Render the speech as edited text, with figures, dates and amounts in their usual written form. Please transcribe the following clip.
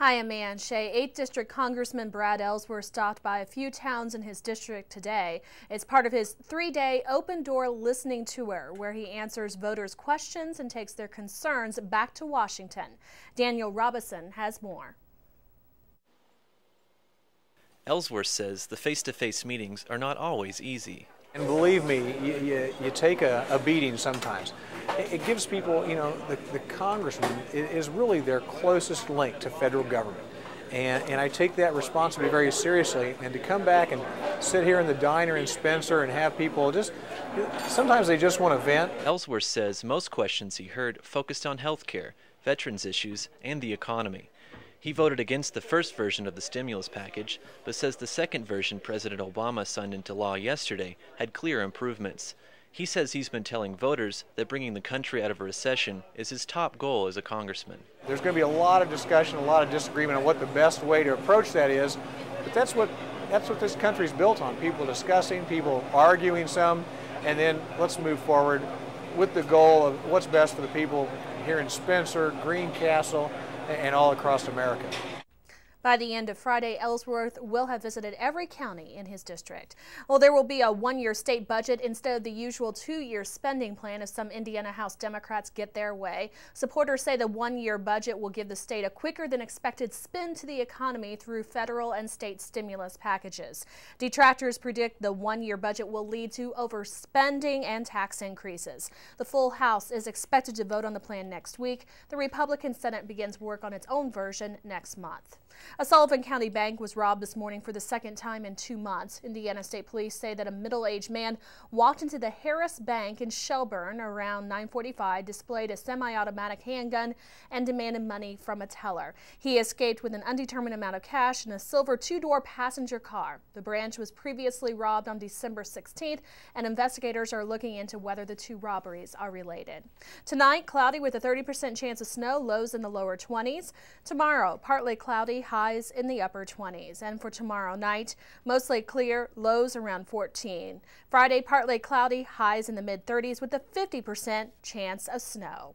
Hi, I'm Ann Shea. 8th District Congressman Brad Ellsworth stopped by a few towns in his district today. It's part of his 3-day open-door listening tour, where he answers voters' questions and takes their concerns back to Washington. Daniel Robison has more. Ellsworth says the face-to-face meetings are not always easy. And believe me, you take a beating sometimes. It gives people, the congressman is really their closest link to federal government. And I take that responsibility very seriously. And to come back and sit here in the diner in Spencer and have people sometimes they just want to vent. Ellsworth says most questions he heard focused on health care, veterans issues, and the economy. He voted against the first version of the stimulus package, but says the second version President Obama signed into law yesterday had clear improvements. He says he's been telling voters that bringing the country out of a recession is his top goal as a congressman. There's going to be a lot of discussion, a lot of disagreement on what the best way to approach that is, but that's what this country's built on, people discussing, people arguing some, and then let's move forward with the goal of what's best for the people here in Spencer, Greencastle, and all across America. By the end of Friday, Ellsworth will have visited every county in his district. Well, there will be a one-year state budget instead of the usual 2-year spending plan if some Indiana House Democrats get their way. Supporters say the one-year budget will give the state a quicker than expected spin to the economy through federal and state stimulus packages. Detractors predict the one-year budget will lead to overspending and tax increases. The full House is expected to vote on the plan next week. The Republican Senate begins work on its own version next month. A Sullivan County bank was robbed this morning for the second time in 2 months. Indiana State Police say that a middle-aged man walked into the Harris Bank in Shelburne around 9:45, displayed a semi-automatic handgun, and demanded money from a teller. He escaped with an undetermined amount of cash in a silver 2-door passenger car. The branch was previously robbed on December 16th, and investigators are looking into whether the two robberies are related. Tonight, cloudy with a 30% chance of snow, lows in the lower 20s. Tomorrow, partly cloudy, highs in the upper 20s. And for tomorrow night, mostly clear, lows around 14. Friday, partly cloudy, highs in the mid 30s with a 50% chance of snow.